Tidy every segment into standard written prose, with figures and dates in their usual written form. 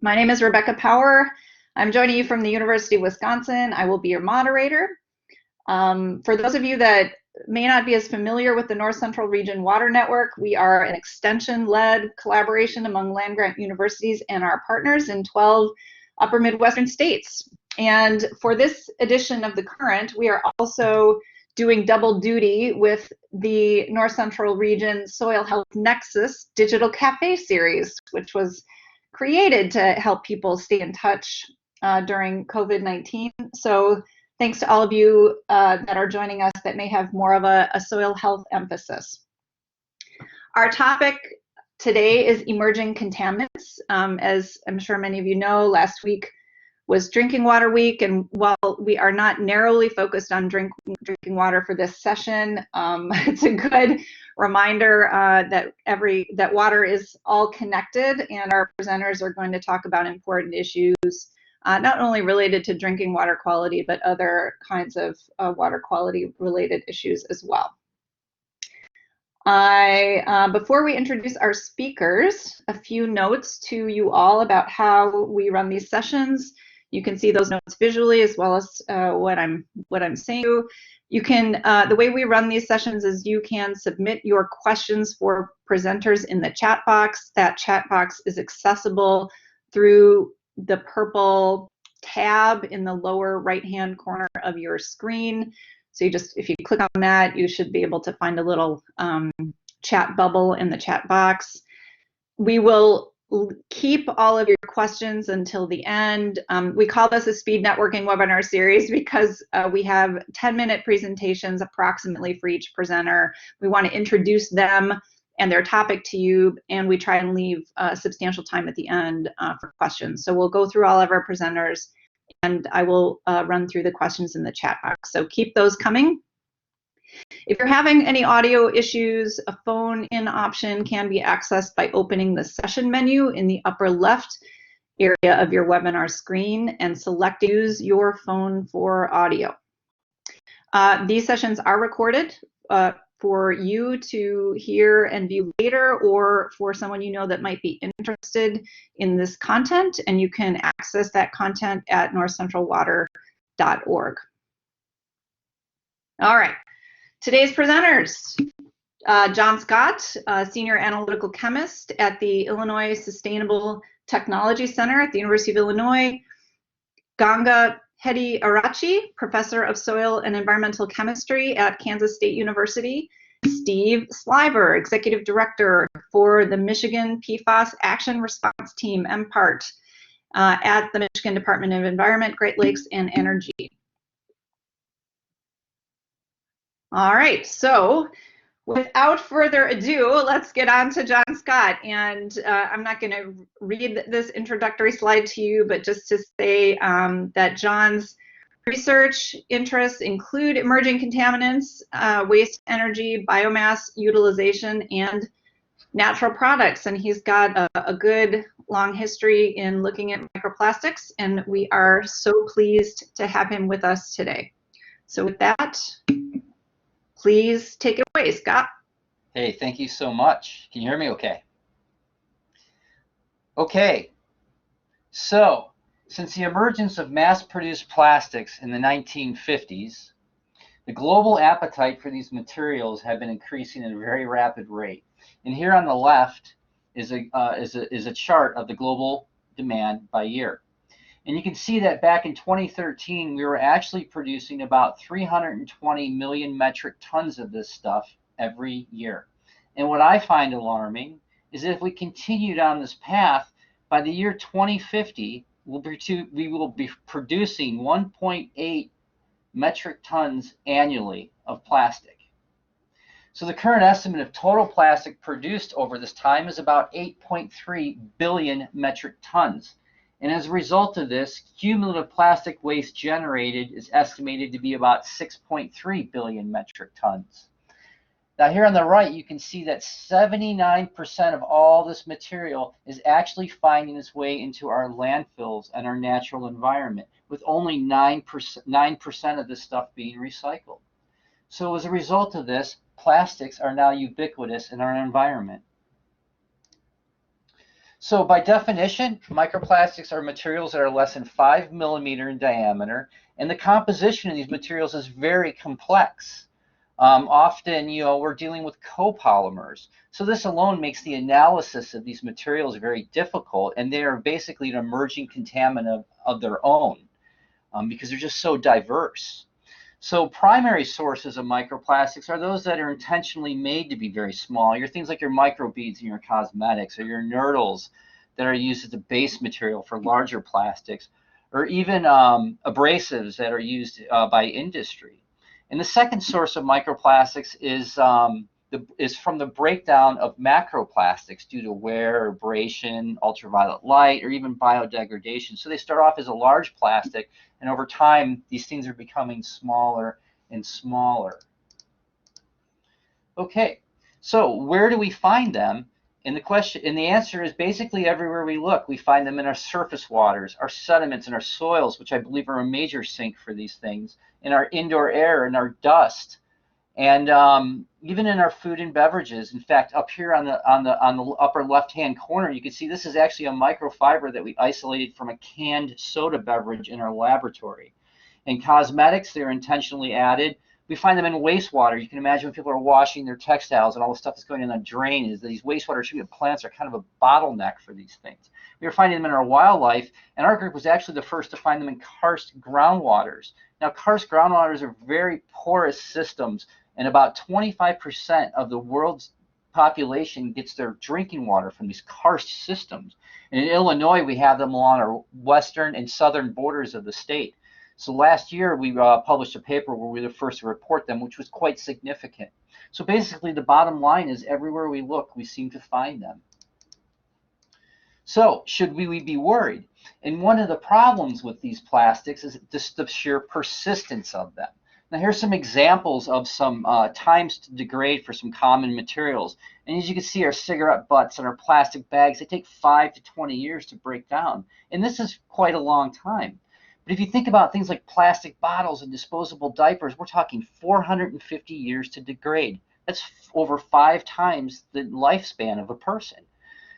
My name is Rebecca Power. I'm joining you from the University of Wisconsin. I will be your moderator. For those of you that may not be as familiar with the North Central Region Water Network, we are an extension-led collaboration among land-grant universities and our partners in 12 upper Midwestern states. And for this edition of The Current, we are also doing double duty with the North Central Region Soil Health Nexus Digital Cafe series, which was created to help people stay in touch during COVID-19. So thanks to all of you that are joining us that may have more of a soil health emphasis. Our topic today is emerging contaminants. As I'm sure many of you know, last week was Drinking Water Week, and while we are not narrowly focused on drinking water for this session, it's a good reminder that water is all connected, and our presenters are going to talk about important issues not only related to drinking water quality, but other kinds of water quality related issues as well. Before we introduce our speakers, a few notes to you all about how we run these sessions. You can see those notes visually as well as what I'm saying. You can the way we run these sessions is you can submit your questions for presenters in the chat box. That chat box is accessible through the purple tab in the lower right-hand corner of your screen. So if you click on that, you should be able to find a little chat bubble in the chat box. We will keep all of your questions until the end. We call this a speed networking webinar series because we have 10-minute presentations approximately for each presenter. We want to introduce them and their topic to you, and we try and leave substantial time at the end for questions. So we'll go through all of our presenters, and I will run through the questions in the chat box. So keep those coming. If you're having any audio issues, a phone-in option can be accessed by opening the session menu in the upper left area of your webinar screen and select Use Your Phone for Audio. These sessions are recorded for you to hear and view later, or for someone you know that might be interested in this content, and you can access that content at northcentralwater.org. All right. Today's presenters, John Scott, Senior Analytical Chemist at the Illinois Sustainable Technology Center at the University of Illinois. Ganga Hedi Arachi, Professor of Soil and Environmental Chemistry at Kansas State University. Steve Sliver, Executive Director for the Michigan PFAS Action Response Team, MPART, at the Michigan Department of Environment, Great Lakes, and Energy. All right, so without further ado, let's get on to John Scott. And I'm not going to read this introductory slide to you, but just to say that John's research interests include emerging contaminants, waste energy, biomass utilization, and natural products. And he's got a good long history in looking at microplastics, and we are so pleased to have him with us today. So with that, please take it away, Scott. Hey, thank you so much. Can you hear me okay? Okay, so since the emergence of mass-produced plastics in the 1950s, the global appetite for these materials have been increasing at a very rapid rate. And here on the left is a chart of the global demand by year. And you can see that back in 2013, we were actually producing about 320 million metric tons of this stuff every year. And what I find alarming is that if we continued on this path, by the year 2050, we will be producing 1.8 metric tons annually of plastic. So the current estimate of total plastic produced over this time is about 8.3 billion metric tons. And as a result of this, cumulative plastic waste generated is estimated to be about 6.3 billion metric tons. Now here on the right, you can see that 79% of all this material is actually finding its way into our landfills and our natural environment, with only 9% of this stuff being recycled. So as a result of this, plastics are now ubiquitous in our environment. So by definition, microplastics are materials that are less than 5 millimeter in diameter, and the composition of these materials is very complex. Often, we're dealing with copolymers. So this alone makes the analysis of these materials very difficult, and they are basically an emerging contaminant of their own because they're just so diverse. So primary sources of microplastics are those that are intentionally made to be very small. Your things like your microbeads in your cosmetics, or your nurdles that are used as a base material for larger plastics, or even abrasives that are used by industry. And the second source of microplastics is from the breakdown of macroplastics due to wear, abrasion, ultraviolet light, or even biodegradation. So they start off as a large plastic, and over time, these things are becoming smaller and smaller. Okay, so where do we find them? And the answer is basically everywhere we look. We find them in our surface waters, our sediments, and our soils, which I believe are a major sink for these things, in our indoor air, and our dust, and even in our food and beverages. In fact, up here on the upper left-hand corner, you can see this is actually a microfiber that we isolated from a canned soda beverage in our laboratory. In cosmetics, they're intentionally added. We find them in wastewater. You can imagine when people are washing their textiles and all the stuff that's going in the drain, is that these wastewater treatment plants are kind of a bottleneck for these things. We are finding them in our wildlife, and our group was actually the first to find them in karst groundwaters. Now, karst groundwaters are very porous systems, and about 25% of the world's population gets their drinking water from these karst systems. And in Illinois, we have them along our western and southern borders of the state. So last year, we published a paper where we were the first to report them, which was quite significant. So basically, the bottom line is everywhere we look, we seem to find them. So should we be worried? And one of the problems with these plastics is just the sheer persistence of them. Now here's some examples of some times to degrade for some common materials. And as you can see, our cigarette butts and our plastic bags, they take 5 to 20 years to break down. And this is quite a long time. But if you think about things like plastic bottles and disposable diapers, we're talking 450 years to degrade. That's over 5 times the lifespan of a person.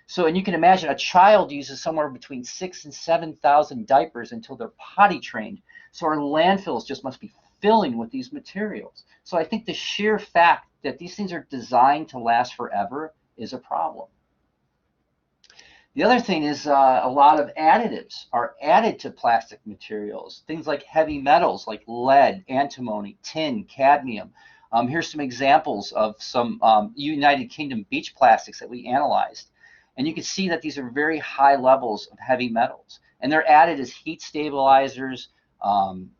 So, and you can imagine a child uses somewhere between 6,000 and 7,000 diapers until they're potty trained. So our landfills just must be filling with these materials. So I think the sheer fact that these things are designed to last forever is a problem. The other thing is a lot of additives are added to plastic materials. Things like heavy metals like lead, antimony, tin, cadmium. Here's some examples of some United Kingdom beach plastics that we analyzed. And you can see that these are very high levels of heavy metals. And they're added as heat stabilizers,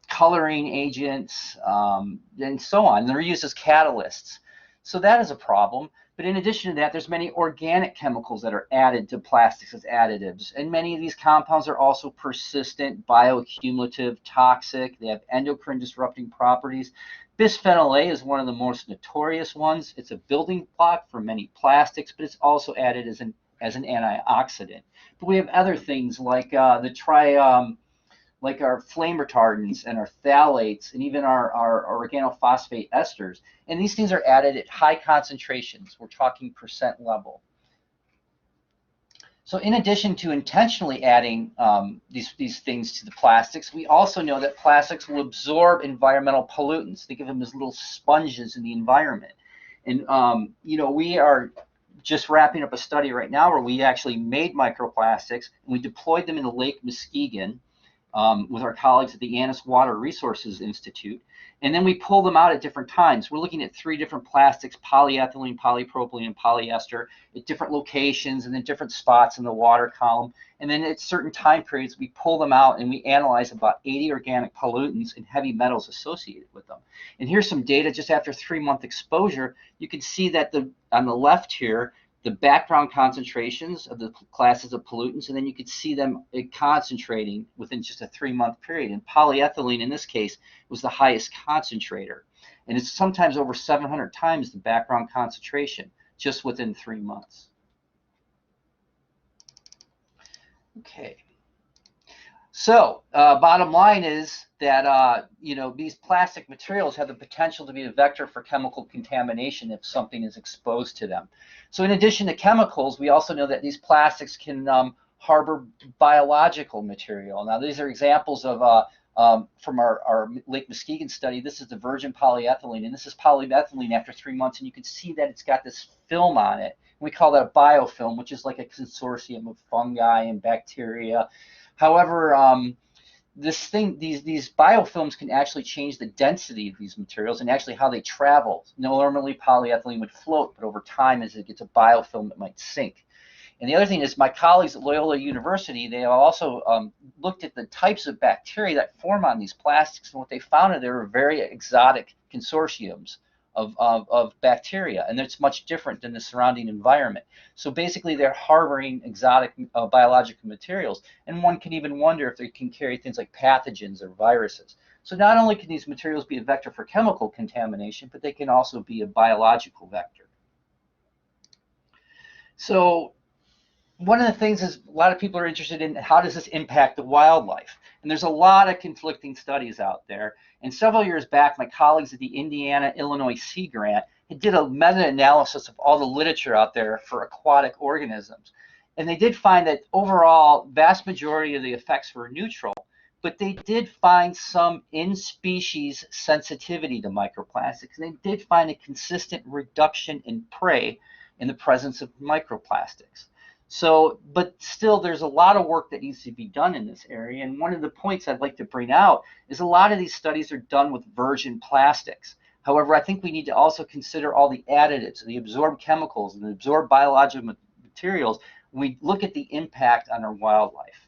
coloring agents, and so on. And they're used as catalysts. So that is a problem. But in addition to that, there's many organic chemicals that are added to plastics as additives. And many of these compounds are also persistent, bioaccumulative, toxic. They have endocrine disrupting properties. Bisphenol A is one of the most notorious ones. It's a building block for many plastics, but it's also added as an antioxidant. But we have other things like like our flame retardants and our phthalates and even our organophosphate esters. And these things are added at high concentrations. We're talking percent level. So in addition to intentionally adding these things to the plastics, we also know that plastics will absorb environmental pollutants. Think of them as little sponges in the environment. And we are just wrapping up a study right now where we actually made microplastics and we deployed them in Lake Muskegon with our colleagues at the Annis Water Resources Institute. And then we pull them out at different times. We're looking at 3 different plastics, polyethylene, polypropylene, and polyester, at different locations and in different spots in the water column. And then at certain time periods, we pull them out and we analyze about 80 organic pollutants and heavy metals associated with them. And here's some data just after 3-month exposure. You can see that on the left here, the background concentrations of the classes of pollutants, and then you could see them concentrating within just a 3-month period. And polyethylene, in this case, was the highest concentrator. And it's sometimes over 700 times the background concentration just within 3 months. Okay. So bottom line is that these plastic materials have the potential to be a vector for chemical contamination if something is exposed to them. So in addition to chemicals, we also know that these plastics can harbor biological material. Now these are examples of from our Lake Muskegon study. This is the virgin polyethylene, and this is polyethylene after 3 months, and you can see that it's got this film on it. We call that a biofilm, which is like a consortium of fungi and bacteria. However, these biofilms can actually change the density of these materials and actually how they travel. Normally, polyethylene would float, but over time, as it gets a biofilm, it might sink. And the other thing is, my colleagues at Loyola University, they have also looked at the types of bacteria that form on these plastics, and what they found is there were very exotic consortiums of bacteria, and it's much different than the surrounding environment. So basically, they're harboring exotic biological materials, and one can even wonder if they can carry things like pathogens or viruses. So not only can these materials be a vector for chemical contamination, but they can also be a biological vector. So one of the things is a lot of people are interested in how does this impact the wildlife? And there's a lot of conflicting studies out there. And several years back, my colleagues at the Indiana-Illinois Sea Grant did a meta-analysis of all the literature out there for aquatic organisms. And they did find that overall, vast majority of the effects were neutral, but they did find some in-species sensitivity to microplastics. And they did find a consistent reduction in prey in the presence of microplastics. So, but still, there's a lot of work that needs to be done in this area. And one of the points I'd like to bring out is a lot of these studies are done with virgin plastics. However, I think we need to also consider all the additives, the absorbed chemicals, and the absorbed biological materials when we look at the impact on our wildlife.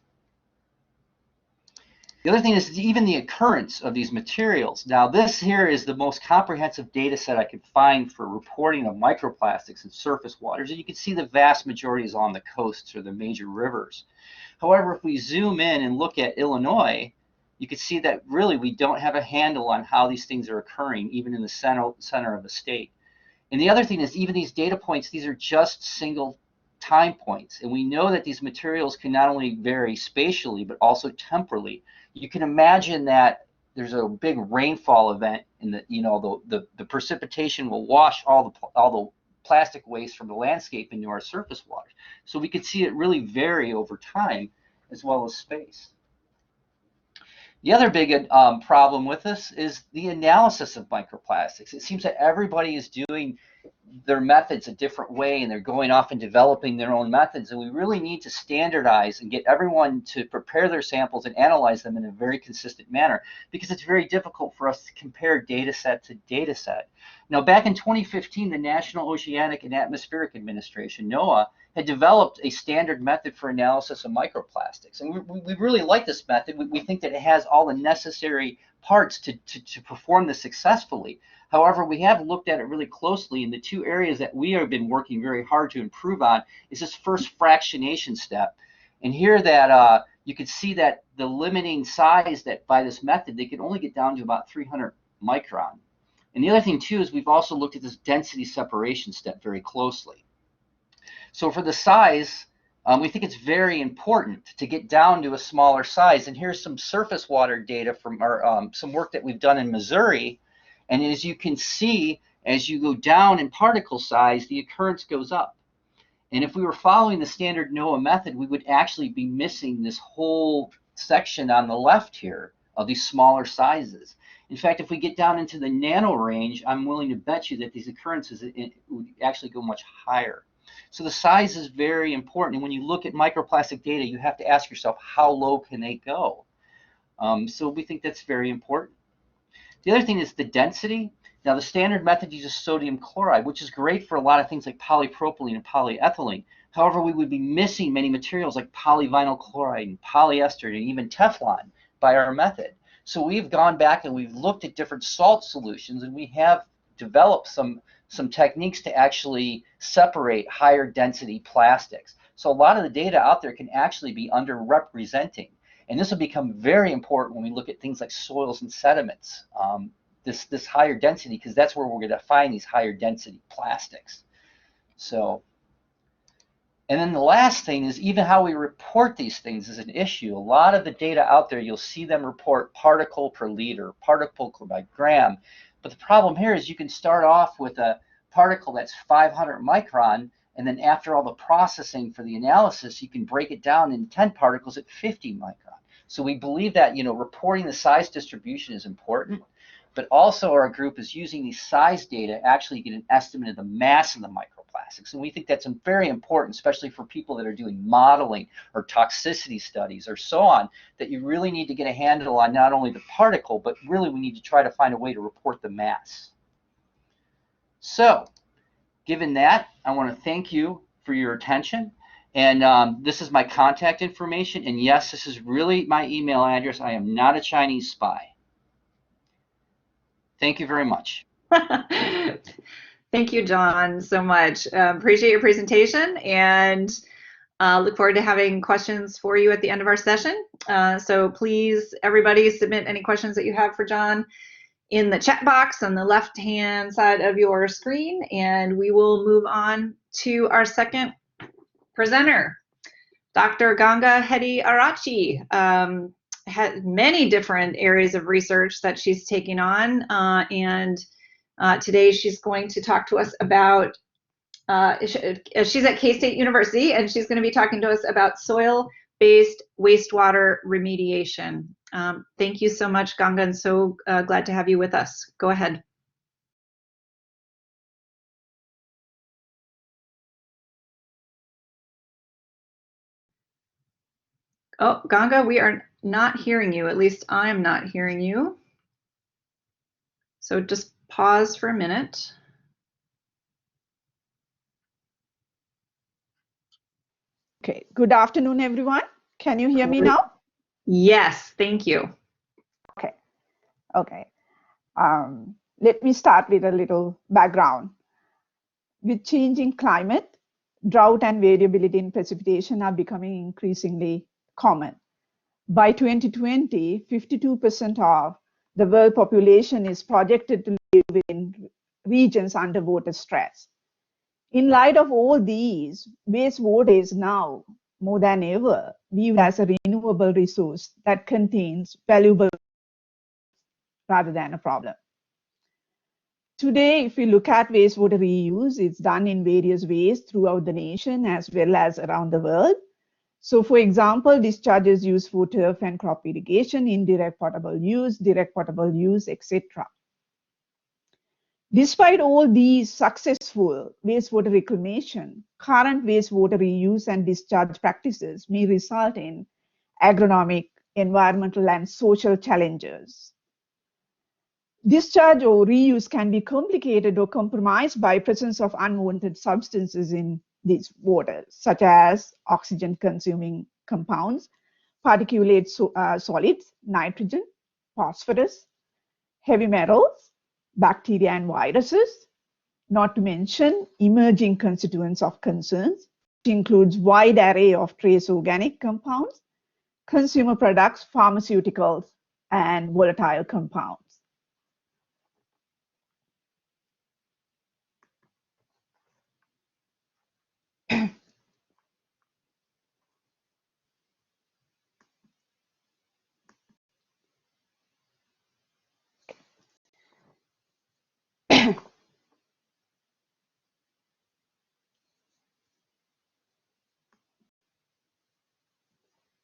The other thing is even the occurrence of these materials. Now, this here is the most comprehensive data set I could find for reporting of microplastics in surface waters. And you can see the vast majority is on the coasts or the major rivers. However, if we zoom in and look at Illinois, you can see that really we don't have a handle on how these things are occurring, even in the center of the state. And the other thing is even these data points, these are just single time points. And we know that these materials can not only vary spatially, but also temporally. You can imagine that there's a big rainfall event and the precipitation will wash all the plastic waste from the landscape into our surface waters. So we could see it really vary over time as well as space. The other big problem with this is the analysis of microplastics. It seems that everybody is doing their methods a different way, and they're going off and developing their own methods, and we really need to standardize and get everyone to prepare their samples and analyze them in a very consistent manner, because it's very difficult for us to compare data set to data set. Now, back in 2015, the National Oceanic and Atmospheric Administration, NOAA, had developed a standard method for analysis of microplastics, and we really like this method. We think that it has all the necessary parts to perform this successfully. However, we have looked at it really closely, and the two areas that we have been working very hard to improve on is this first fractionation step. And here that you can see that the limiting size that by this method, they can only get down to about 300 micron. And the other thing too is we've also looked at this density separation step very closely. So for the size, we think it's very important to get down to a smaller size. And here's some surface water data from our some work that we've done in Missouri. And as you can see, as you go down in particle size, the occurrence goes up. And if we were following the standard NOAA method, we would actually be missing this whole section on the left here of these smaller sizes. In fact, if we get down into the nano range, I'm willing to bet you that these occurrences would actually go much higher. So the size is very important. And when you look at microplastic data, you have to ask yourself, how low can they go? So we think that's very important. The other thing is the density. Now, the standard method uses sodium chloride, which is great for a lot of things like polypropylene and polyethylene. However, we would be missing many materials like polyvinyl chloride and polyester and even Teflon by our method. So we've gone back and we've looked at different salt solutions, and we have developed some techniques to actually separate higher density plastics. So a lot of the data out there can actually be underrepresenting. And this will become very important when we look at things like soils and sediments, this higher density, because that's where we're going to find these higher density plastics. So And then the last thing is even how we report these things is an issue. A lot of the data out there, you'll see them report particle per liter, particle by gram. But the problem here is you can start off with a particle that's 500 micron, and then after all the processing for the analysis, you can break it down into 10 particles at 50 micron. So we believe that, reporting the size distribution is important, but also our group is using these size data actually get an estimate of the mass of the microplastics. And we think that's very important, especially for people that are doing modeling or toxicity studies or so on, that you really need to get a handle on not only the particle, but really we need to try to find a way to report the mass. So, given that, I want to thank you for your attention. And this is my contact information. And yes, this is really my email address. I am not a Chinese spy. Thank you very much. Thank you, John, so much. Appreciate your presentation, and look forward to having questions for you at the end of our session. So please, everybody, submit any questions that you have for John in the chat box on the left-hand side of your screen, and we will move on to our second presenter, Dr. Ganga Hedi Arachi. Had many different areas of research that she's taking on, and today she's going to talk to us about, she's at K-State University, and she's going to be talking to us about soil-based wastewater remediation. Thank you so much, Ganga, and so glad to have you with us. Go ahead. Oh, Ganga, we are not hearing you. At least I'm not hearing you. So just pause for a minute. Okay, good afternoon, everyone. Can you hear me now? Yes, thank you. Okay. Let me start with a little background. With changing climate, drought and variability in precipitation are becoming increasingly common. By 2020, 52% of the world population is projected to live in regions under water stress. In light of all these, wastewater is now more than ever viewed as a renewable resource that contains valuable rather than a problem. Today, if we look at wastewater reuse, it's done in various ways throughout the nation as well as around the world. So for example, discharges used for turf and crop irrigation, indirect potable use, direct potable use, etc. Despite all these successful wastewater reclamation, current wastewater reuse and discharge practices may result in agronomic, environmental, and social challenges. Discharge or reuse can be complicated or compromised by presence of unwanted substances in these waters, such as oxygen-consuming compounds, particulate solids, nitrogen, phosphorus, heavy metals, bacteria and viruses, not to mention emerging constituents of concerns, which includes wide array of trace organic compounds, consumer products, pharmaceuticals, and volatile compounds.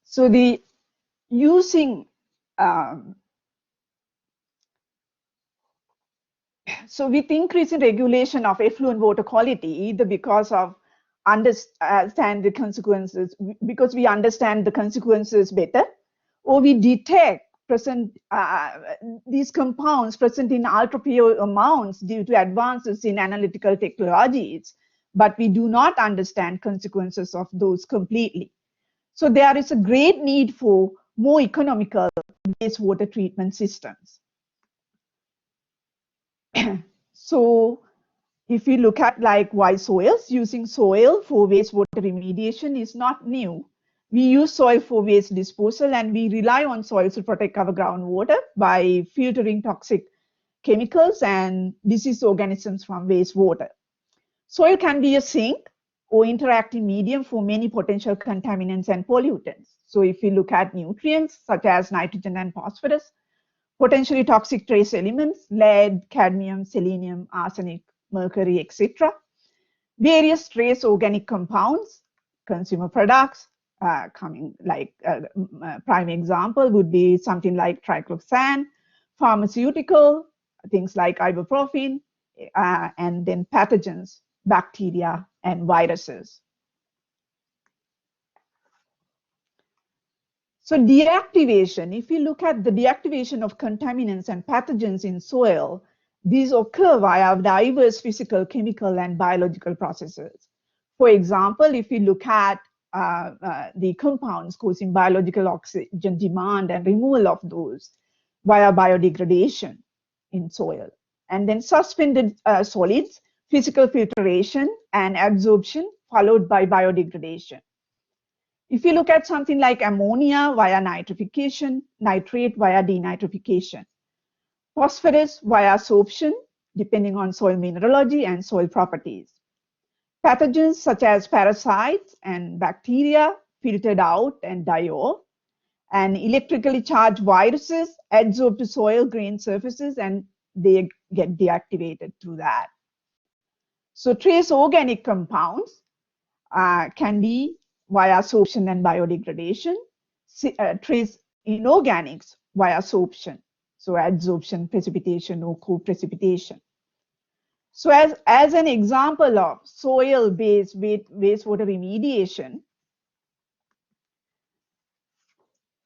So the using so with increasing regulation of effluent water quality, either because of understand the consequences, because we understand the consequences better, or we detect these compounds present in ultra pure amounts due to advances in analytical technologies, but we do not understand consequences of those completely. So there is a great need for more economical wastewater treatment systems. So if we look at like why soils, using soil for wastewater remediation is not new. We use soil for waste disposal, and we rely on soils to protect our groundwater by filtering toxic chemicals and disease organisms from wastewater. Soil can be a sink or interacting medium for many potential contaminants and pollutants. So if we look at nutrients such as nitrogen and phosphorus, potentially toxic trace elements, lead, cadmium, selenium, arsenic, mercury, etc. Various trace organic compounds, consumer products, prime example would be something like tricloxan, pharmaceutical, things like ibuprofen, and then pathogens, bacteria, and viruses. So deactivation, if you look at the deactivation of contaminants and pathogens in soil, these occur via diverse physical, chemical, and biological processes. For example, if you look at the compounds causing biological oxygen demand and removal of those via biodegradation in soil. And then suspended solids, physical filtration and absorption, followed by biodegradation. If you look at something like ammonia via nitrification, nitrate via denitrification, phosphorus via sorption, depending on soil mineralogy and soil properties. Pathogens such as parasites and bacteria filtered out and die off, and electrically charged viruses adsorb to soil grain surfaces and they get deactivated through that. So trace organic compounds can be via sorption and biodegradation, trace inorganics via sorption, so adsorption, precipitation, or co-precipitation. So as an example of soil-based wastewater remediation,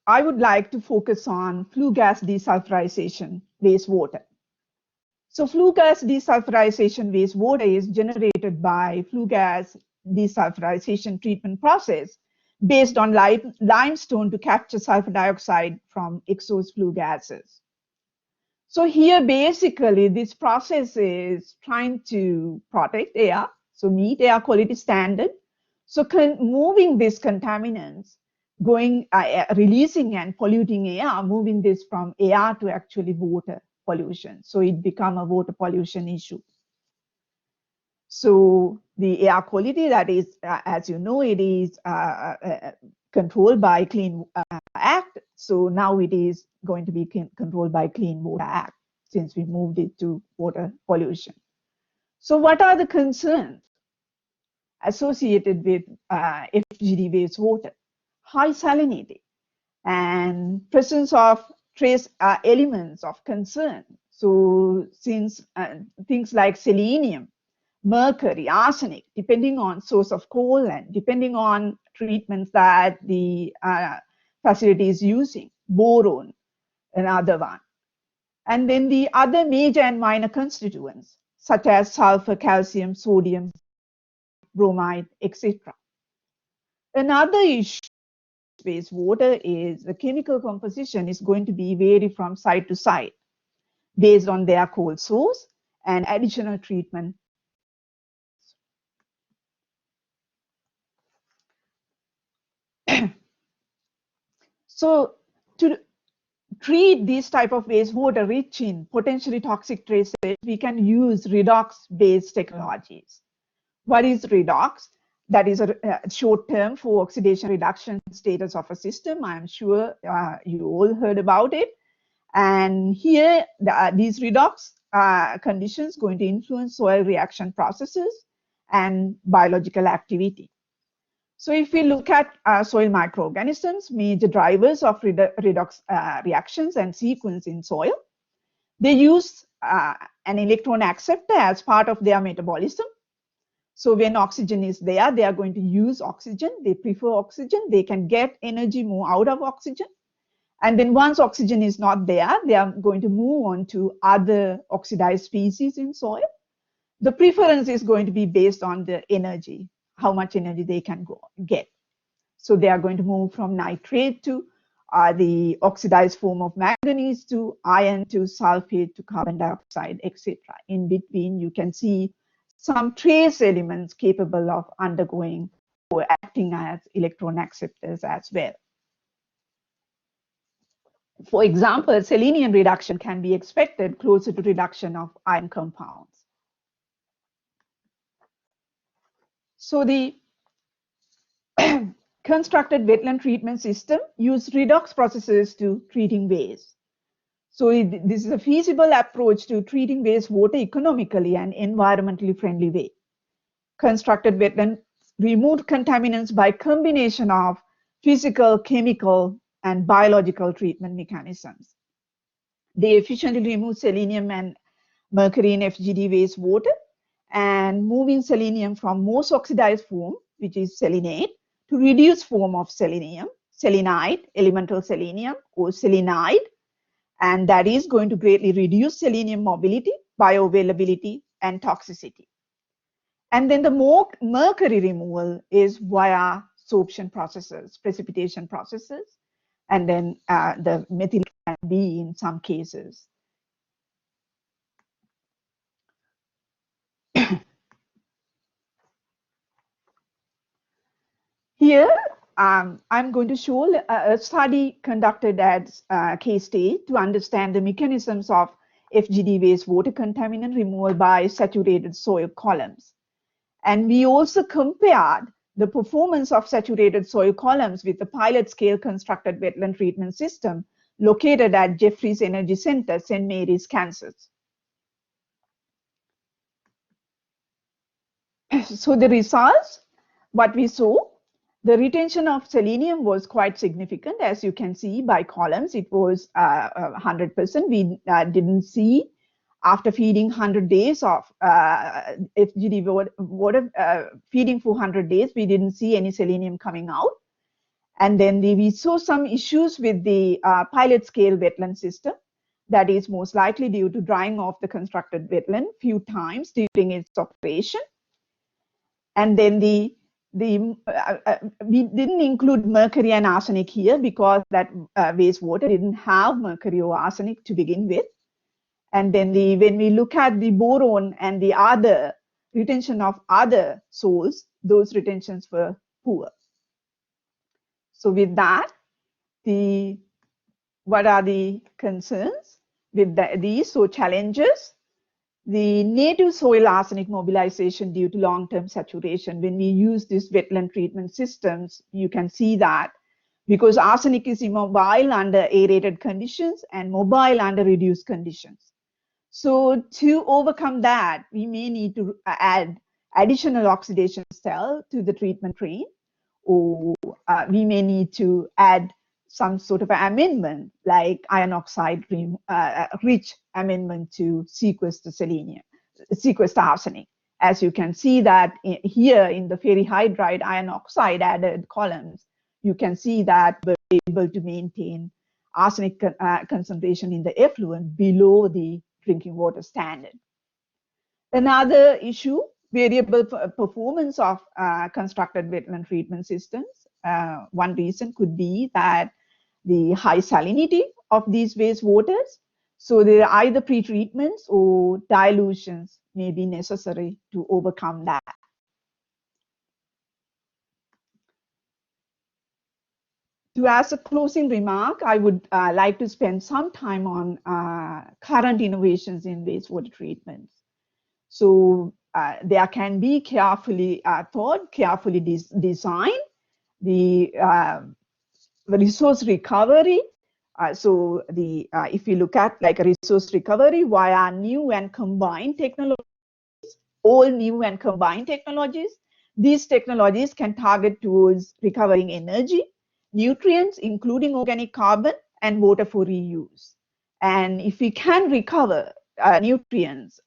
I would like to focus on flue gas desulfurization wastewater. So flue gas desulfurization wastewater is generated by flue gas desulfurization treatment process based on limestone to capture sulfur dioxide from exhaust flue gases. So here basically this process is trying to protect air, so meet air quality standard. So moving these contaminants, releasing and polluting air, moving this from air to actually water pollution. So it become a water pollution issue. So the air quality, that is, as you know, it is controlled by Clean Act. So now it is going to be controlled by Clean Water Act since we moved it to water pollution. So what are the concerns associated with FGD wastewater? High salinity and presence of trace elements of concern. So since things like selenium, mercury, arsenic, depending on source of coal and depending on treatments that the facility is using, boron, another one. And then the other major and minor constituents, such as sulfur, calcium, sodium, bromide, etc. Another issue with wastewater is the chemical composition is going to be vary from site to site based on their coal source and additional treatment. So to treat this type of wastewater rich in potentially toxic traces, we can use redox-based technologies. What is redox? That is a short term for oxidation reduction status of a system. I'm sure you all heard about it. And here, these redox conditions going to influence soil reaction processes and biological activity. So if we look at soil microorganisms, major drivers of redox reactions and sequence in soil, they use an electron acceptor as part of their metabolism. So when oxygen is there, they are going to use oxygen. They prefer oxygen. They can get energy more out of oxygen. And then once oxygen is not there, they are going to move on to other oxidized species in soil. The preference is going to be based on the energy, how much energy they can get. So they are going to move from nitrate to the oxidized form of manganese to iron to sulfate to carbon dioxide, etc. In between, you can see some trace elements capable of undergoing or acting as electron acceptors as well. For example, selenium reduction can be expected closer to reduction of iron compounds. So the constructed wetland treatment system use redox processes to treating waste. So this is a feasible approach to treating wastewater economically and environmentally friendly way. Constructed wetlands remove contaminants by combination of physical, chemical, and biological treatment mechanisms. They efficiently remove selenium and mercury in FGD wastewater and moving selenium from most oxidized form, which is selenate, to reduced form of selenium, selenide, elemental selenium, or selenide, and that is going to greatly reduce selenium mobility, bioavailability, and toxicity. And then the mercury removal is via sorption processes, precipitation processes, and then the methyl can be in some cases. Here, I'm going to show a study conducted at K-State to understand the mechanisms of FGD wastewater contaminant removal by saturated soil columns. And we also compared the performance of saturated soil columns with the pilot scale constructed wetland treatment system located at Jeffries Energy Center, St. Mary's, Kansas. So the results, what we saw, the retention of selenium was quite significant. As you can see by columns, it was 100%. We didn't see after feeding 100 days of FGD water, feeding for 100 days, we didn't see any selenium coming out. And then we saw some issues with the pilot scale wetland system. That is most likely due to drying off the constructed wetland few times during its operation. And then we didn't include mercury and arsenic here because that wastewater didn't have mercury or arsenic to begin with. And then when we look at the boron and the other retention of other salts, those retentions were poor. So with that, what are the concerns with these? So challenges. The native soil arsenic mobilization due to long-term saturation. When we use these wetland treatment systems, you can see that because arsenic is immobile under aerated conditions and mobile under reduced conditions. So to overcome that, we may need to add additional oxidation cell to the treatment train, or we may need to add some sort of amendment like iron oxide rich amendment to sequester selenium, sequester arsenic. As you can see that here in the ferrihydride iron oxide added columns, you can see that we're able to maintain arsenic concentration in the effluent below the drinking water standard. Another issue, variable performance of constructed wetland treatment systems. One reason could be that the high salinity of these wastewaters. So there are either pretreatments or dilutions may be necessary to overcome that. To as a closing remark, I would like to spend some time on current innovations in wastewater treatments. So there can be carefully thought, carefully designed. The resource recovery. So if you look at like a resource recovery via new and combined technologies, all new and combined technologies, these technologies can target towards recovering energy, nutrients, including organic carbon, and water for reuse. And if we can recover nutrients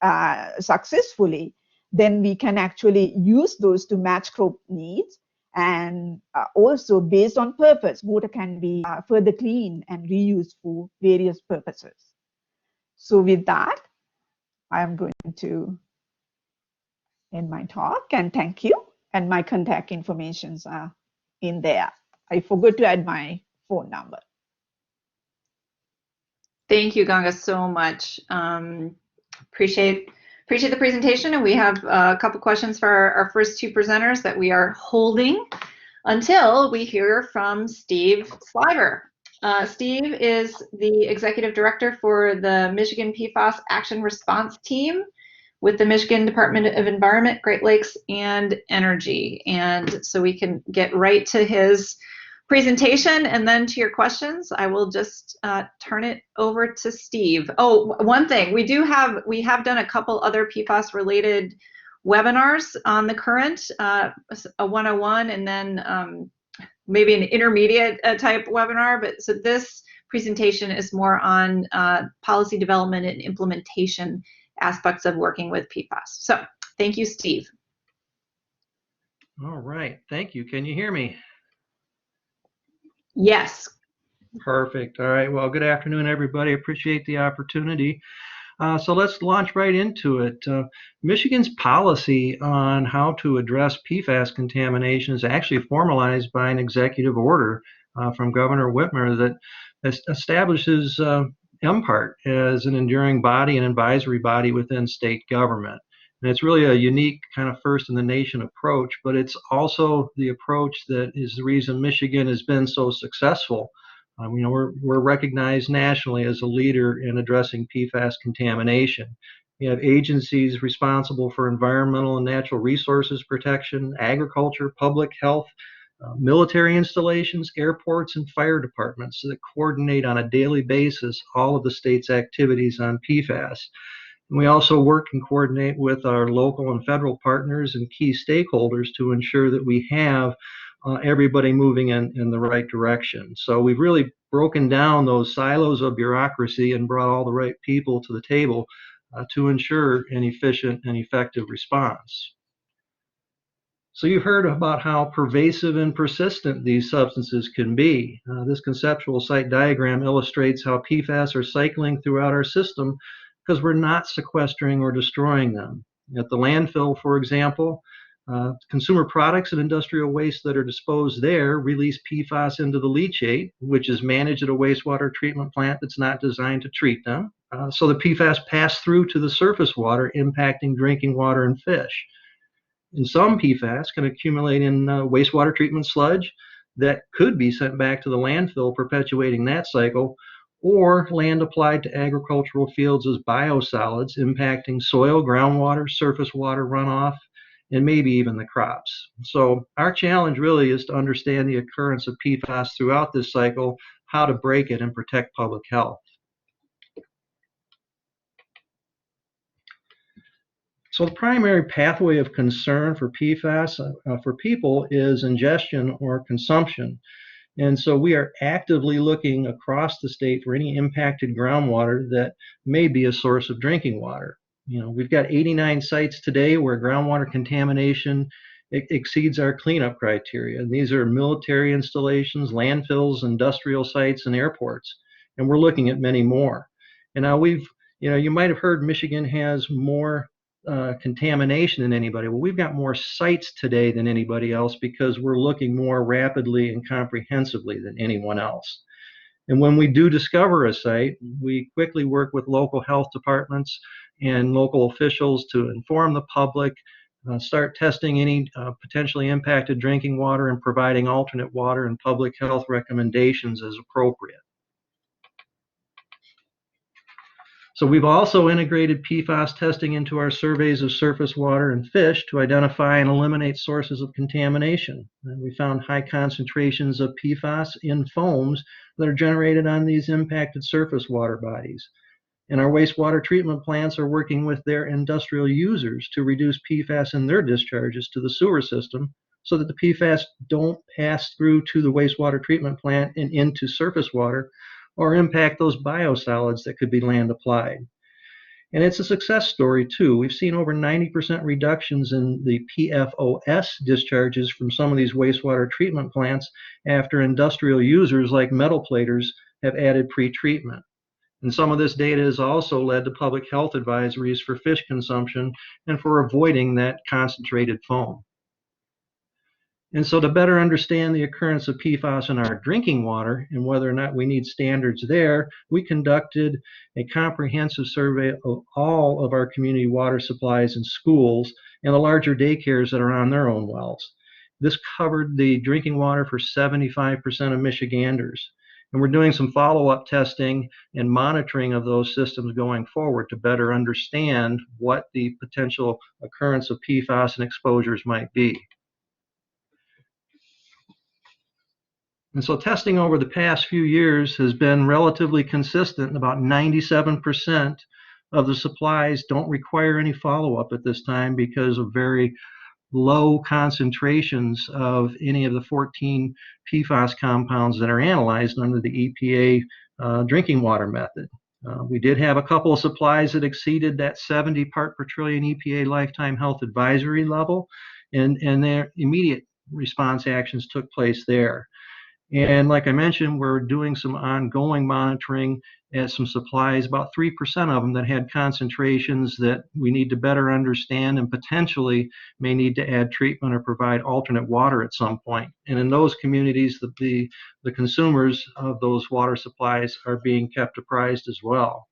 successfully, then we can actually use those to match crop needs. And also based on purpose, water can be further cleaned and reused for various purposes. So with that, I am going to end my talk and thank you. And my contact informations are in there. I forgot to add my phone number. Thank you, Ganga, so much. Appreciate the presentation, and we have a couple questions for our first two presenters that we are holding until we hear from Steve Sliver. Steve is the Executive Director for the Michigan PFAS Action Response Team, with the Michigan Department of Environment, Great Lakes, and Energy. And so we can get right to his presentation and then to your questions. I will just turn it over to Steve. Oh, one thing, we have done a couple other PFAS related webinars on the current, a 101 and then maybe an intermediate type webinar. But so this presentation is more on policy development and implementation aspects of working with PFAS. So thank you, Steve. All right, thank you. Can you hear me? Yes. Perfect. All right, well, good afternoon, everybody. Appreciate the opportunity. So let's launch right into it. Michigan's policy on how to address PFAS contamination is actually formalized by an executive order from Governor Whitmer that establishes MPART as an enduring body and advisory body within state government. And it's really a unique kind of first in the nation approach, but it's also the approach that is the reason Michigan has been so successful. We're recognized nationally as a leader in addressing PFAS contamination. We have agencies responsible for environmental and natural resources protection, agriculture, public health, military installations, airports, and fire departments that coordinate on a daily basis all of the state's activities on PFAS. And we also work and coordinate with our local and federal partners and key stakeholders to ensure that we have everybody moving in the right direction. So we've really broken down those silos of bureaucracy and brought all the right people to the table to ensure an efficient and effective response. So you've heard about how pervasive and persistent these substances can be. This conceptual site diagram illustrates how PFAS are cycling throughout our system because we're not sequestering or destroying them. At the landfill, for example, consumer products and industrial waste that are disposed there release PFAS into the leachate, which is managed at a wastewater treatment plant that's not designed to treat them. So the PFAS pass through to the surface water, impacting drinking water and fish. And some PFAS can accumulate in wastewater treatment sludge that could be sent back to the landfill, perpetuating that cycle, or land applied to agricultural fields as biosolids, impacting soil, groundwater, surface water runoff, and maybe even the crops. So our challenge really is to understand the occurrence of PFAS throughout this cycle, how to break it and protect public health. So the primary pathway of concern for PFAS for people is ingestion or consumption. And so we are actively looking across the state for any impacted groundwater that may be a source of drinking water. We've got 89 sites today where groundwater contamination exceeds our cleanup criteria. And these are military installations, landfills, industrial sites, and airports. And we're looking at many more. And now you might have heard Michigan has more contamination than anybody. Well, we've got more sites today than anybody else because we're looking more rapidly and comprehensively than anyone else. And when we do discover a site, we quickly work with local health departments and local officials to inform the public, start testing any potentially impacted drinking water and providing alternate water and public health recommendations as appropriate. So we've also integrated PFAS testing into our surveys of surface water and fish to identify and eliminate sources of contamination. And we found high concentrations of PFAS in foams that are generated on these impacted surface water bodies. And our wastewater treatment plants are working with their industrial users to reduce PFAS in their discharges to the sewer system so that the PFAS don't pass through to the wastewater treatment plant and into surface water or impact those biosolids that could be land applied. And it's a success story too. We've seen over 90% reductions in the PFOS discharges from some of these wastewater treatment plants after industrial users like metal platers have added pre-treatment. And some of this data has also led to public health advisories for fish consumption and for avoiding that concentrated foam. And so to better understand the occurrence of PFAS in our drinking water and whether or not we need standards there, we conducted a comprehensive survey of all of our community water supplies and schools and the larger daycares that are on their own wells. This covered the drinking water for 75% of Michiganders. And we're doing some follow-up testing and monitoring of those systems going forward to better understand what the potential occurrence of PFAS and exposures might be. And so testing over the past few years has been relatively consistent. About 97% of the supplies don't require any follow-up at this time because of very low concentrations of any of the 14 PFAS compounds that are analyzed under the EPA drinking water method. We did have a couple of supplies that exceeded that 70 part per trillion EPA lifetime health advisory level, and their immediate response actions took place there. And like I mentioned, we're doing some ongoing monitoring at some supplies, about 3% of them that had concentrations that we need to better understand and potentially may need to add treatment or provide alternate water at some point. And in those communities, the consumers of those water supplies are being kept apprised as well.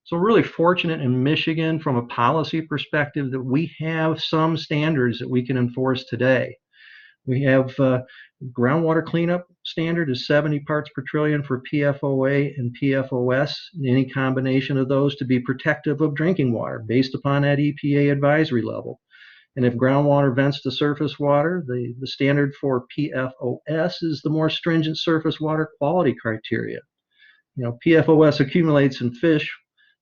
So we're really fortunate in Michigan from a policy perspective that we have some standards that we can enforce today. We have groundwater cleanup standard is 70 parts per trillion for PFOA and PFOS, any combination of those to be protective of drinking water based upon that EPA advisory level. And if groundwater vents to surface water, the standard for PFOS is the more stringent surface water quality criteria. You know, PFOS accumulates in fish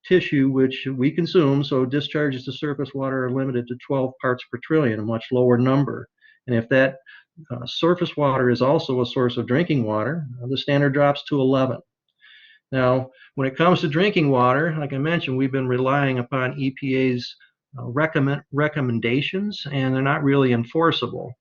tissue, which we consume, so discharges to surface water are limited to 12 parts per trillion, a much lower number. And if that surface water is also a source of drinking water, the standard drops to 11. Now, when it comes to drinking water, like I mentioned, we've been relying upon EPA's recommendations, and they're not really enforceable.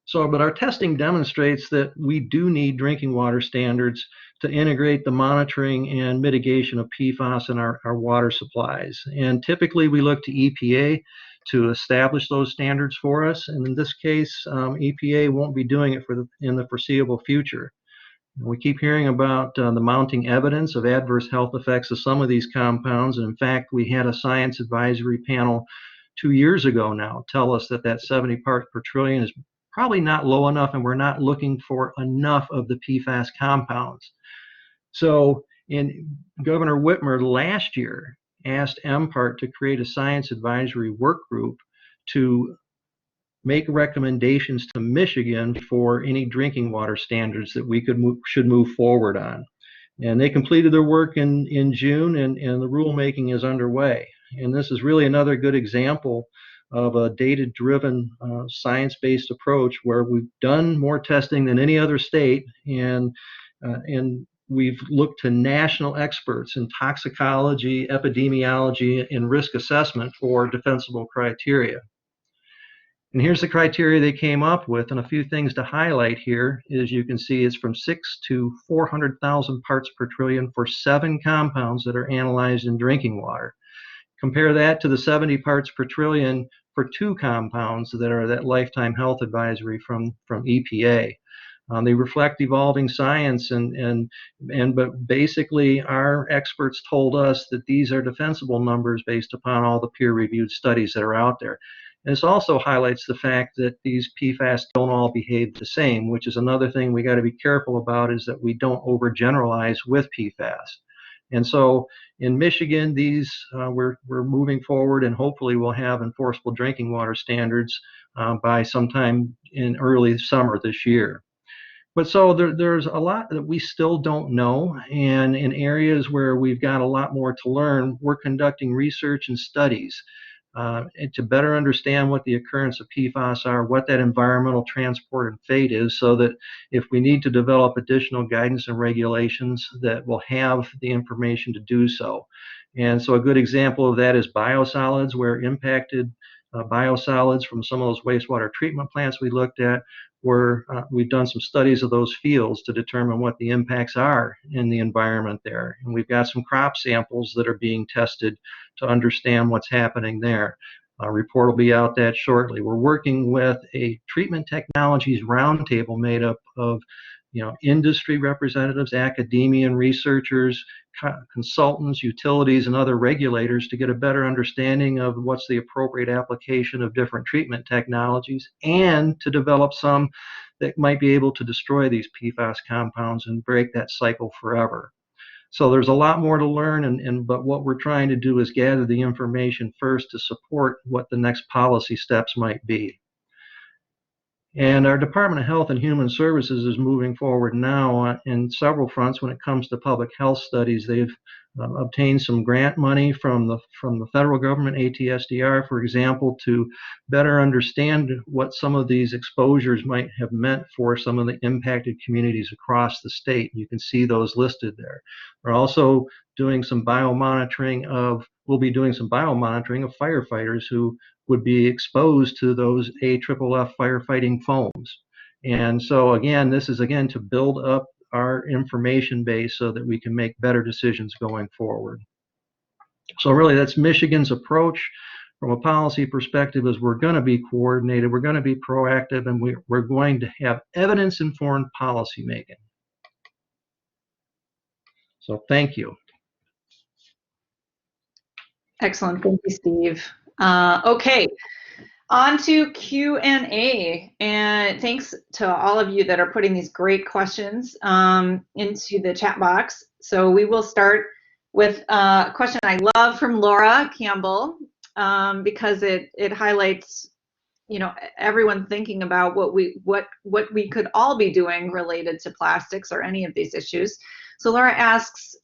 So, but our testing demonstrates that we do need drinking water standards to integrate the monitoring and mitigation of PFAS in our water supplies. And typically we look to EPA to establish those standards for us. And in this case, EPA won't be doing it in the foreseeable future. We keep hearing about the mounting evidence of adverse health effects of some of these compounds. And in fact, we had a science advisory panel 2 years ago now tell us that 70 parts per trillion is probably not low enough, and we're not looking for enough of the PFAS compounds. So Governor Whitmer last year asked MPART to create a science advisory work group to make recommendations to Michigan for any drinking water standards that we should move forward on. And they completed their work in June, and the rulemaking is underway. And this is really another good example of a data-driven, science-based approach where we've done more testing than any other state, and we've looked to national experts in toxicology, epidemiology, and risk assessment for defensible criteria. And here's the criteria they came up with, and a few things to highlight here is you can see it's from 6 to 400,000 parts per trillion for 7 compounds that are analyzed in drinking water. Compare that to the 70 parts per trillion for 2 compounds that are that lifetime health advisory from EPA. They reflect evolving science, but basically our experts told us that these are defensible numbers based upon all the peer-reviewed studies that are out there. And this also highlights the fact that these PFAS don't all behave the same, which is another thing we got to be careful about, is that we don't overgeneralize with PFAS. And so in Michigan, we're moving forward, and hopefully we'll have enforceable drinking water standards by sometime in early summer this year. But so there's a lot that we still don't know, and in areas where we've got a lot more to learn, we're conducting research and studies to better understand what the occurrence of PFAS are, what that environmental transport and fate is, so that if we need to develop additional guidance and regulations, that we'll have the information to do so. And so a good example of that is biosolids, where impacted biosolids from some of those wastewater treatment plants we looked at, where we've done some studies of those fields to determine what the impacts are in the environment there. And we've got some crop samples that are being tested to understand what's happening there. A report will be out that shortly. We're working with a treatment technologies roundtable made up of industry representatives, academia and researchers, consultants, utilities, and other regulators to get a better understanding of what's the appropriate application of different treatment technologies, and to develop some that might be able to destroy these PFAS compounds and break that cycle forever. So there's a lot more to learn, but what we're trying to do is gather the information first to support what the next policy steps might be. And our Department of Health and Human Services is moving forward now in several fronts when it comes to public health studies. They've obtained some grant money from the federal government, ATSDR, for example, to better understand what some of these exposures might have meant for some of the impacted communities across the state. You can see those listed there. We're also doing some biomonitoring of firefighters who would be exposed to those AFFF firefighting foams. And so again, this is to build up our information base so that we can make better decisions going forward. So really that's Michigan's approach from a policy perspective, is we're going to be coordinated, we're going to be proactive, and we're going to have evidence-informed policy making. So thank you. Excellent. Thank you, Steve. Okay, on to Q&A. And thanks to all of you that are putting these great questions into the chat box. So we will start with a question I love from Laura Campbell, because it highlights, everyone thinking about what we could all be doing related to plastics or any of these issues. So Laura asks,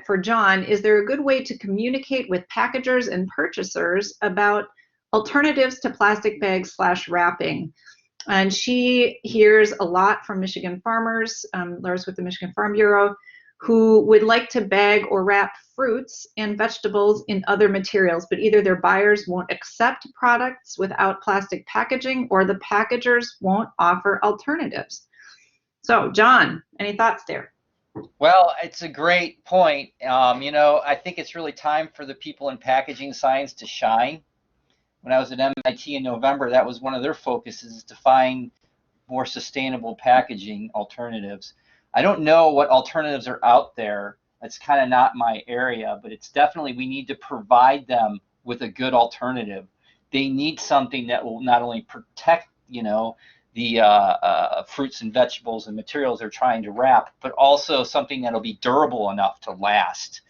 for John, is there a good way to communicate with packagers and purchasers about alternatives to plastic bags / wrapping? And she hears a lot from Michigan farmers, Laura's with the Michigan Farm Bureau, who would like to bag or wrap fruits and vegetables in other materials, but either their buyers won't accept products without plastic packaging, or the packagers won't offer alternatives. So John, any thoughts there? Well, it's a great point. I think it's really time for the people in packaging science to shine. When I was at MIT in November, that was one of their focuses, to find more sustainable packaging alternatives. I don't know what alternatives are out there. It's kind of not my area, but it's definitely, we need to provide them with a good alternative. They need something that will not only protect, the fruits and vegetables and materials they're trying to wrap, but also something that'll be durable enough to last.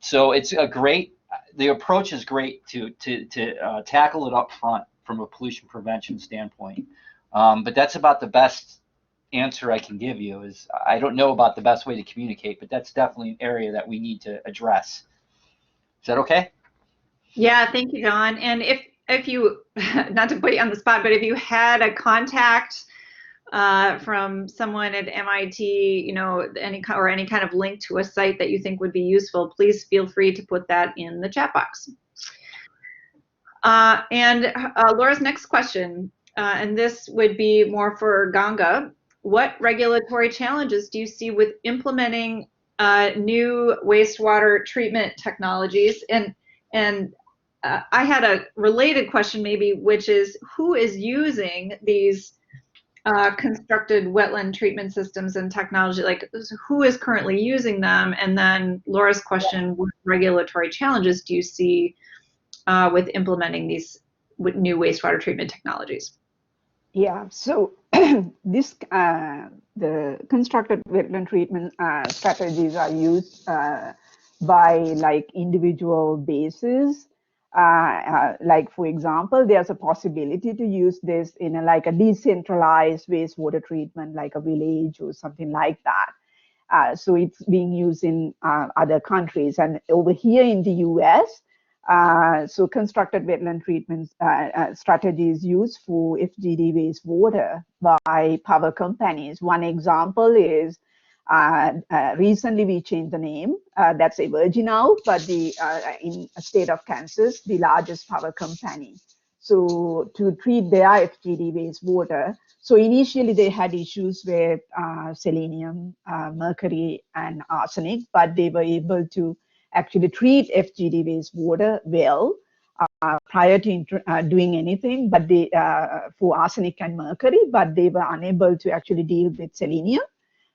So it's the approach is great to tackle it up front from a pollution prevention standpoint. But that's about the best answer I can give you. Is I don't know about the best way to communicate, but that's definitely an area that we need to address. Is that okay? Yeah, thank you, John. And if you, not to put you on the spot, but if you had a contact from someone at MIT, any kind of link to a site that you think would be useful, please feel free to put that in the chat box. And Laura's next question, and this would be more for Ganga. What regulatory challenges do you see with implementing new wastewater treatment technologies? And I had a related question maybe, which is, who is using these constructed wetland treatment systems and technology? Like, who is currently using them? And then Laura's question, what regulatory challenges do you see with implementing these new wastewater treatment technologies? Yeah, so this the constructed wetland treatment strategies are used by like individual bases. Like for example, there's a possibility to use this in a decentralized wastewater treatment, like a village or something like that. So it's being used in other countries, and over here in the US, so constructed wetland treatment strategies used for FGD wastewater by power companies. One example is recently we changed the name. That's Evergy now, but in the state of Kansas, the largest power company. So to treat their FGD wastewater, so initially they had issues with selenium, mercury, and arsenic, but they were able to actually treat FGD wastewater well prior to doing anything, but they for arsenic and mercury, but they were unable to actually deal with selenium.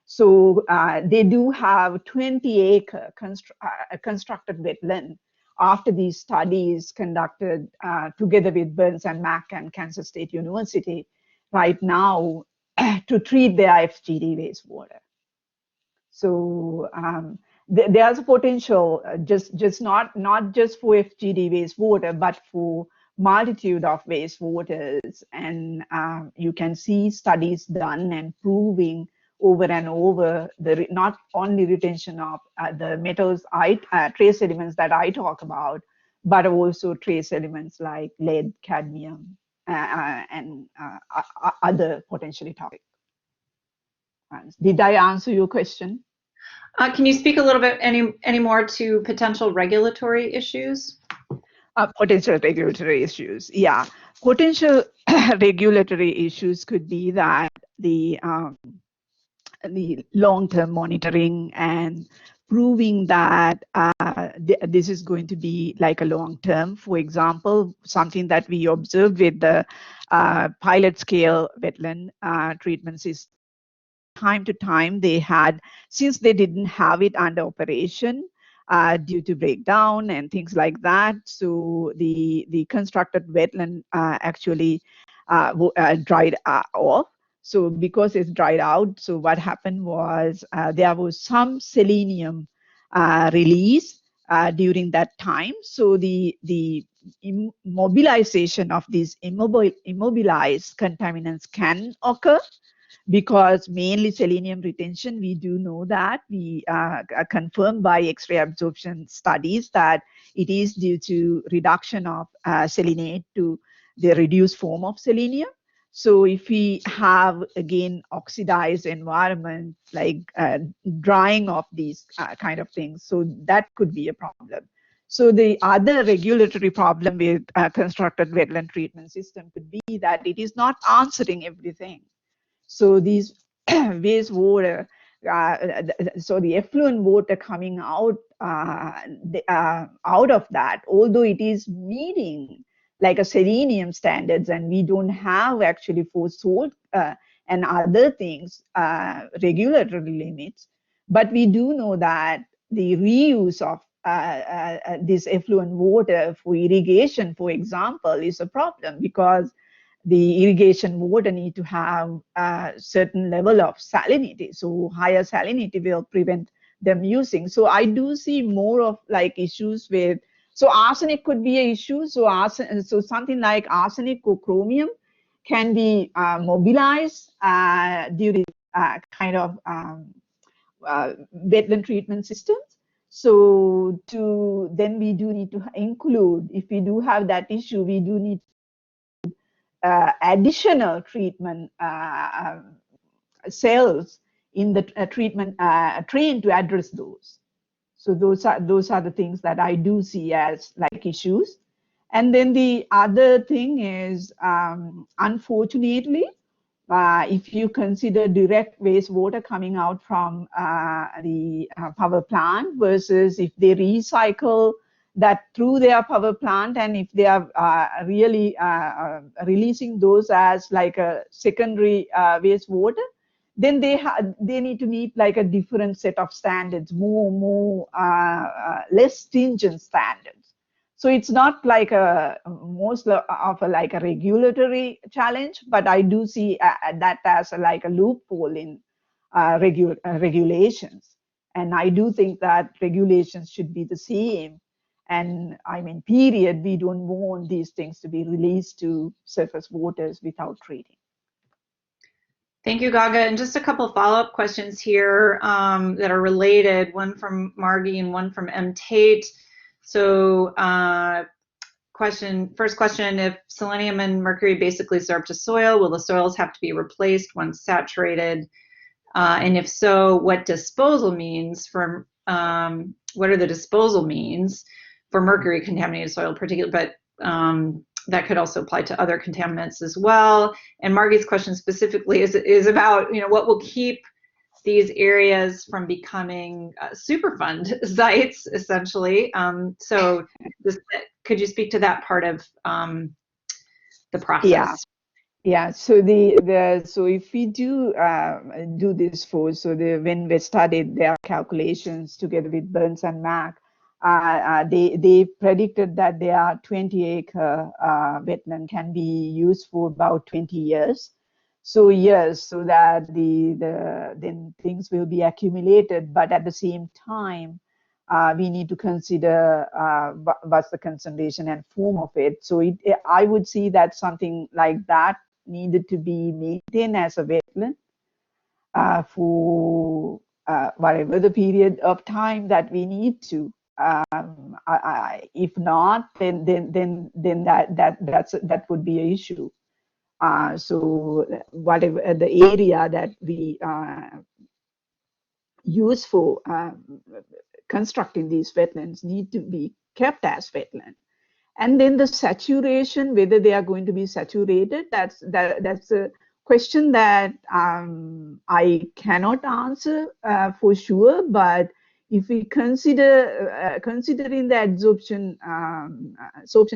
So they do have 20-acre constructed wetland after these studies conducted together with Burns and Mac and Kansas State University right now to treat their FGD wastewater. So there's a potential, just not just for FGD wastewater, but for multitude of wastewaters. And you can see studies done and proving over and over the not only retention of the metals, trace elements that I talk about, but also trace elements like lead, cadmium, and other potentially toxic. Did I answer your question? Can you speak a little bit any more to potential regulatory issues? Potential regulatory issues, yeah. Potential regulatory issues could be that the long-term monitoring and proving that this is going to be like a long-term. For example, something that we observed with the pilot scale wetland treatment system, time to time they had, since they didn't have it under operation due to breakdown and things like that, so the constructed wetland actually dried off. So because it's dried out, so what happened was there was some selenium release during that time. So the immobilization of these immobilized contaminants can occur, because mainly selenium retention, we do know that we are confirmed by X-ray absorption studies that it is due to reduction of selenate to the reduced form of selenium. So if we have, again, oxidized environment, like drying of these kind of things, so that could be a problem. So the other regulatory problem with constructed wetland treatment system could be that it is not answering everything. So these wastewater, so the effluent water coming out out of that, although it is meeting like a selenium standards, and we don't have actually for salt and other things regulatory limits, but we do know that the reuse of this effluent water for irrigation, for example, is a problem, because the irrigation water need to have a certain level of salinity. So higher salinity will prevent them using. So I do see more of like issues with, so arsenic could be an issue. So something like arsenic or chromium can be mobilized during kind of wetland treatment systems. So then we do need to include, if we do have that issue, we do need additional treatment cells in the treatment train to address those. So those are the things that I do see as like issues. And then the other thing is, unfortunately, if you consider direct wastewater coming out from the power plant versus if they recycle that through their power plant, and if they are really releasing those as like a secondary wastewater, then they need to meet like a different set of standards, less stringent standards. So it's not like most of like a regulatory challenge, but I do see that as like a loophole in regulations. And I do think that regulations should be the same. And I mean, period, we don't want these things to be released to surface waters without treating. Thank you, Gaga. And just a couple follow-up questions here that are related, one from Margie and one from M. Tate. So first question, if selenium and mercury basically serve to soil, will the soils have to be replaced once saturated? And if so, what disposal means for, what are the disposal means for mercury contaminated soil particularly, but that could also apply to other contaminants as well. And Margie's question specifically is about, what will keep these areas from becoming Superfund sites, essentially. So could you speak to that part of the process? Yeah. Yeah, so so if we do do this when we studied their calculations together with Burns and Mack, they predicted that their 20-acre wetland can be used for about 20 years. So years, so that then things will be accumulated, but at the same time, we need to consider what's the concentration and form of it. So I would see that something like that needed to be maintained as a wetland for whatever the period of time that we need to. If not, then that would be an issue. So whatever the area that we use for constructing these wetlands need to be kept as wetland. And then the saturation, whether they are going to be saturated, that's a question that I cannot answer for sure. But if we consider considering the absorption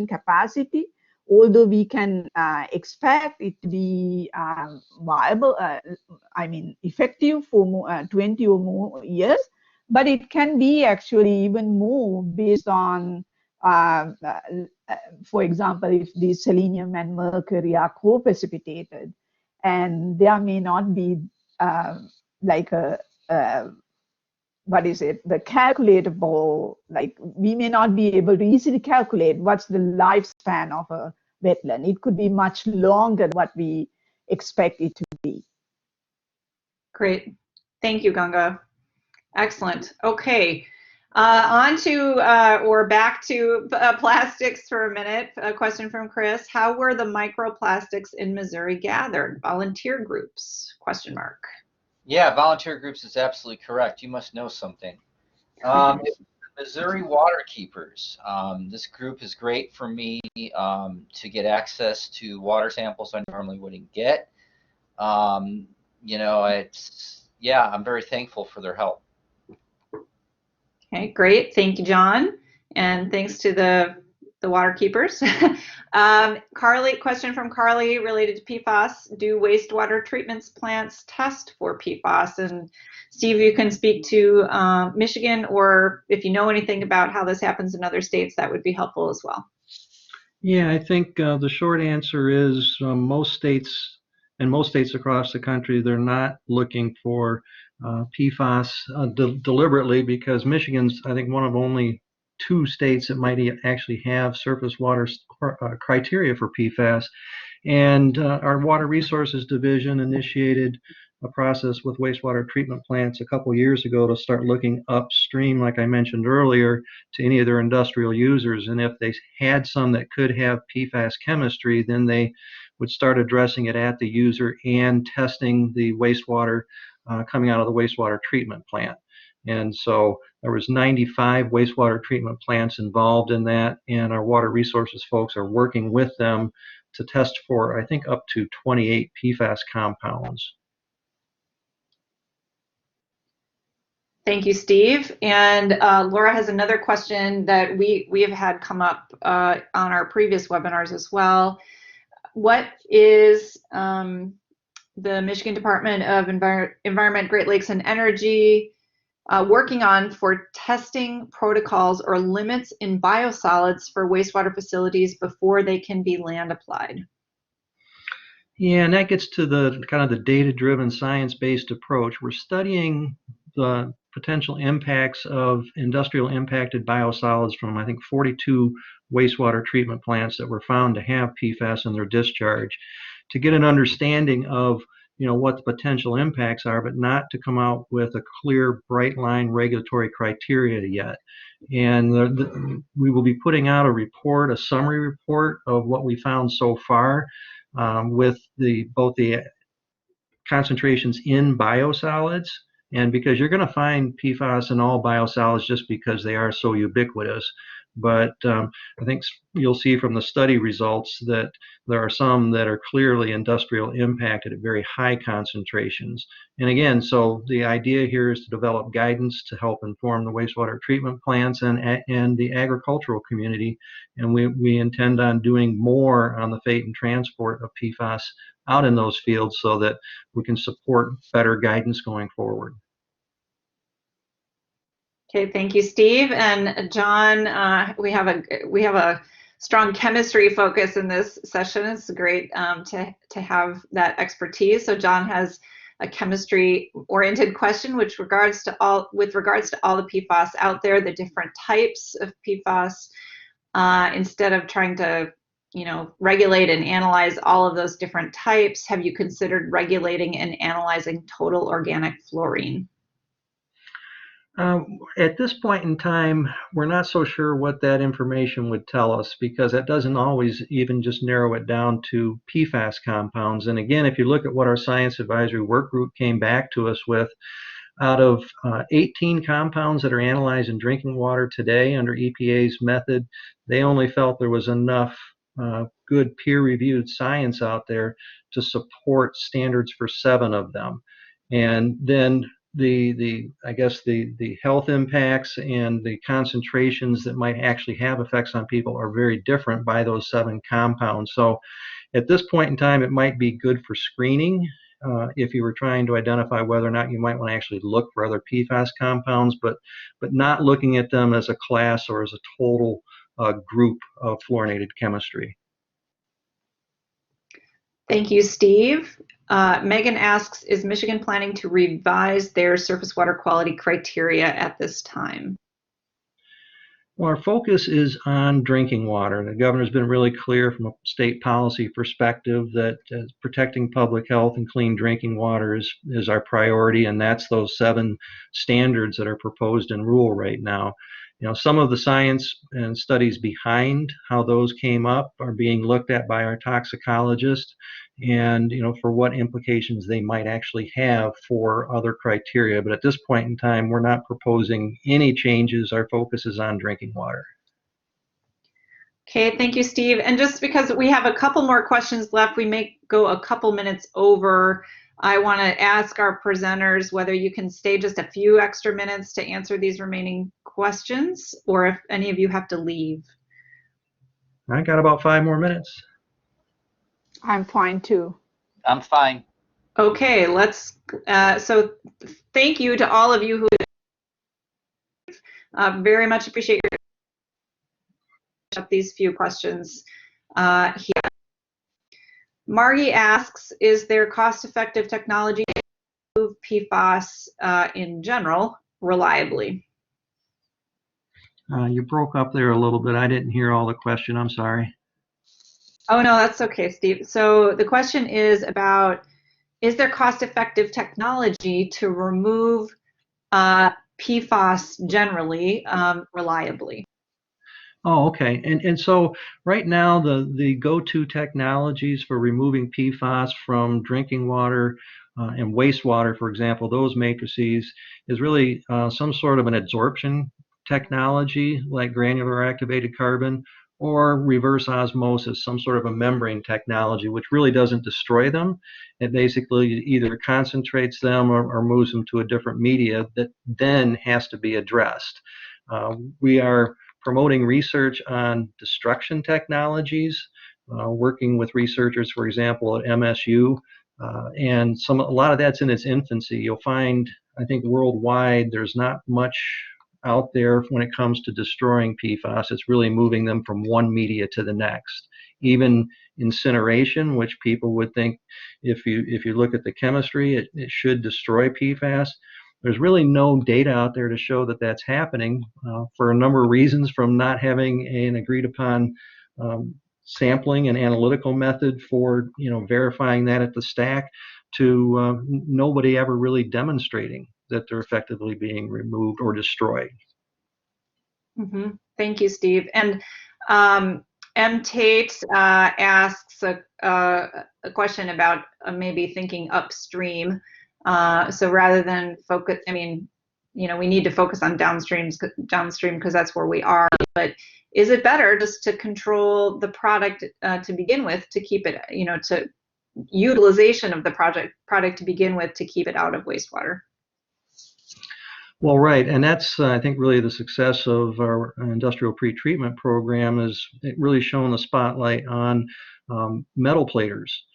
capacity, although we can expect it to be viable, I mean effective for 20 or more years, but it can be actually even more based on for example, if the selenium and mercury are co-precipitated, and there may not be like what is it, the calculatable, like we may not be able to easily calculate what's the lifespan of a wetland. It could be much longer than what we expect it to be. Great. Thank you, Ganga. Excellent. Okay. On to, or back to plastics for a minute. A question from Chris. How were the microplastics in Missouri gathered? Volunteer groups? Question mark. Yeah, volunteer groups is absolutely correct. You must know something. Missouri Water Keepers. This group is great for me to get access to water samples I normally wouldn't get. You know, I'm very thankful for their help. Okay, great. Thank you, John. And thanks to the water keepers. Carly, question from Carly related to PFAS. Do wastewater treatment plants test for PFAS? And Steve, you can speak to Michigan, or if you know anything about how this happens in other states, that would be helpful as well. Yeah, I think the short answer is most states across the country, they're not looking for PFAS deliberately, because Michigan's, I think, one of only 2 states that might actually have surface water criteria for PFAS. And our Water Resources Division initiated a process with wastewater treatment plants a couple years ago to start looking upstream, like I mentioned earlier, to any of their industrial users. And if they had some that could have PFAS chemistry, then they would start addressing it at the user and testing the wastewater coming out of the wastewater treatment plant. And so there was 95 wastewater treatment plants involved in that, and our water resources folks are working with them to test for, I think, up to 28 PFAS compounds. Thank you, Steve. And Laura has another question that we have had come up on our previous webinars as well. What is the Michigan Department of Environment, Great Lakes, and Energy working on for testing protocols or limits in biosolids for wastewater facilities before they can be land applied? Yeah, and that gets to the kind of the data-driven, science-based approach. We're studying the potential impacts of industrial impacted biosolids from, I think, 42 wastewater treatment plants that were found to have PFAS in their discharge, to get an understanding of what the potential impacts are, but not to come out with a clear, bright line regulatory criteria yet. And we will be putting out a report, a summary report of what we found so far, with both the concentrations in biosolids, and because you're going to find PFAS in all biosolids just because they are so ubiquitous. But I think you'll see from the study results that there are some that are clearly industrial impacted at very high concentrations. And again, so the idea here is to develop guidance to help inform the wastewater treatment plants and the agricultural community. And we intend on doing more on the fate and transport of PFAS out in those fields so that we can support better guidance going forward. Okay, thank you, Steve. And John, we have a strong chemistry focus in this session. It's great to have that expertise. So John has a chemistry-oriented question, with regards to all the PFAS out there, the different types of PFAS. Instead of trying to, regulate and analyze all of those different types, have you considered regulating and analyzing total organic fluorine? At this point in time, we're not so sure what that information would tell us, because that doesn't always even just narrow it down to PFAS compounds. And again, if you look at what our science advisory work group came back to us with, out of 18 compounds that are analyzed in drinking water today under EPA's method, they only felt there was enough good peer-reviewed science out there to support standards for 7 of them. And then I guess the health impacts and the concentrations that might actually have effects on people are very different by those 7 compounds. So at this point in time, it might be good for screening if you were trying to identify whether or not you might want to actually look for other PFAS compounds, but not looking at them as a class or as a total group of fluorinated chemistry. Thank you, Steve. Megan asks, is Michigan planning to revise their surface water quality criteria at this time? Well, our focus is on drinking water. The governor's been really clear from a state policy perspective that protecting public health and clean drinking water is our priority, and that's those 7 standards that are proposed in rule right now. Some of the science and studies behind how those came up are being looked at by our toxicologist, and for what implications they might actually have for other criteria. But at this point in time, we're not proposing any changes. Our focus is on drinking water. Okay, thank you, Steve. And just because we have a couple more questions left, we may go a couple minutes over. I want to ask our presenters whether you can stay just a few extra minutes to answer these remaining questions, or if any of you have to leave. I got about 5 more minutes. I'm fine too. I'm fine. Okay, so thank you to all of you who very much appreciate your up these few questions here. Margie asks, is there cost-effective technology to remove PFAS in general reliably? You broke up there a little bit. I didn't hear all the question. I'm sorry. Oh, no, that's okay, Steve. So the question is about, is there cost-effective technology to remove PFAS generally reliably? Oh, okay. And so right now, the go-to technologies for removing PFAS from drinking water and wastewater, for example, those matrices, is really some sort of an adsorption technology like granular activated carbon, or reverse osmosis, some sort of a membrane technology, which really doesn't destroy them. It basically either concentrates them or moves them to a different media that then has to be addressed. We are promoting research on destruction technologies, working with researchers, for example, at MSU, and a lot of that's in its infancy. You'll find, I think, worldwide, there's not much out there when it comes to destroying PFAS. It's really moving them from one media to the next. Even incineration, which people would think, if you look at the chemistry, it should destroy PFAS. There's really no data out there to show that that's happening for a number of reasons, from not having an agreed upon sampling and analytical method for verifying that at the stack, to nobody ever really demonstrating that they're effectively being removed or destroyed. Mm-hmm. Thank you, Steve. And M. Tate asks a question about maybe thinking upstream. So rather than focus, we need to focus on downstream because that's where we are. But is it better just to control the product to begin with, to keep it, to utilization of the product to begin with, to keep it out of wastewater? Well, right, and that's I think really the success of our industrial pretreatment program is it really shone the spotlight on metal platers,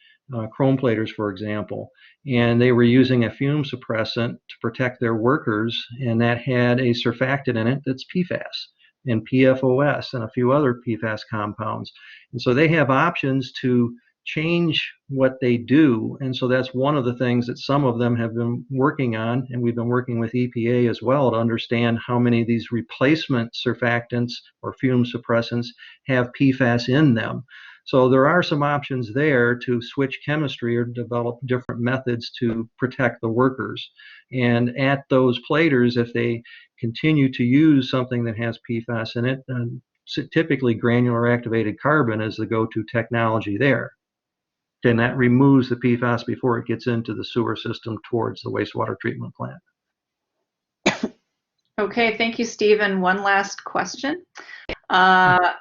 chrome platers, for example, and they were using a fume suppressant to protect their workers, and that had a surfactant in it that's PFAS and PFOS and a few other PFAS compounds, and so they have options to change what they do, and so that's one of the things that some of them have been working on, and we've been working with EPA as well to understand how many of these replacement surfactants or fume suppressants have PFAS in them. So there are some options there to switch chemistry or develop different methods to protect the workers. And at those platers, if they continue to use something that has PFAS in it, typically granular activated carbon is the go-to technology there. And that removes the PFAS before it gets into the sewer system towards the wastewater treatment plant. Okay, thank you, Stephen. One last question.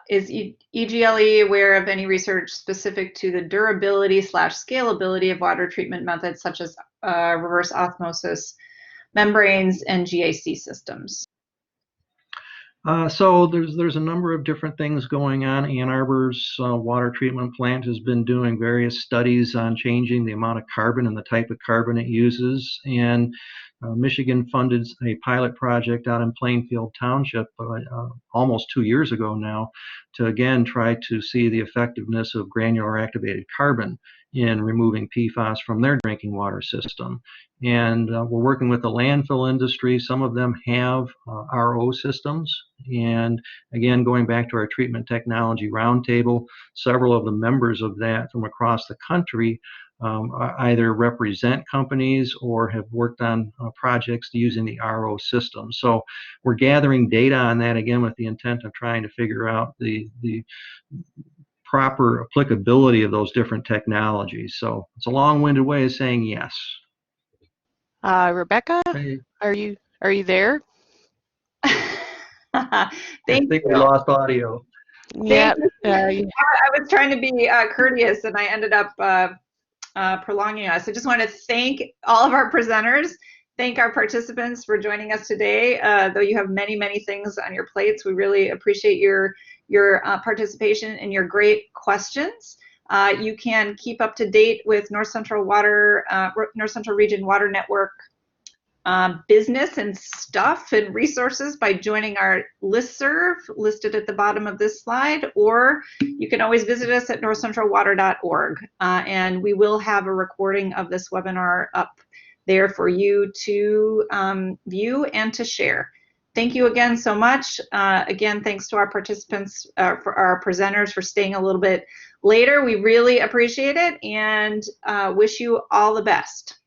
Is EGLE aware of any research specific to the durability/scalability of water treatment methods such as reverse osmosis, membranes, and GAC systems? So there's a number of different things going on. Ann Arbor's water treatment plant has been doing various studies on changing the amount of carbon and the type of carbon it uses. And Michigan funded a pilot project out in Plainfield Township almost 2 years ago now to again try to see the effectiveness of granular activated carbon in removing PFAS from their drinking water system. And we're working with the landfill industry. Some of them have RO systems. And again, going back to our treatment technology roundtable, several of the members of that from across the country either represent companies or have worked on projects using the RO system. So we're gathering data on that again with the intent of trying to figure out the proper applicability of those different technologies. So it's a long-winded way of saying yes. Rebecca, Hey. are you there? I think we lost audio. Yeah. I was trying to be courteous, and I ended up prolonging us. I just want to thank all of our presenters, thank our participants for joining us today. Though you have many, many things on your plates, we really appreciate your participation and your great questions. You can keep up to date with North Central Region Water Network business and stuff and resources by joining our listserv listed at the bottom of this slide, or you can always visit us at northcentralwater.org, and we will have a recording of this webinar up there for you to view and to share. Thank you again so much. Again, thanks to our participants, for our presenters for staying a little bit later. We really appreciate it, and wish you all the best.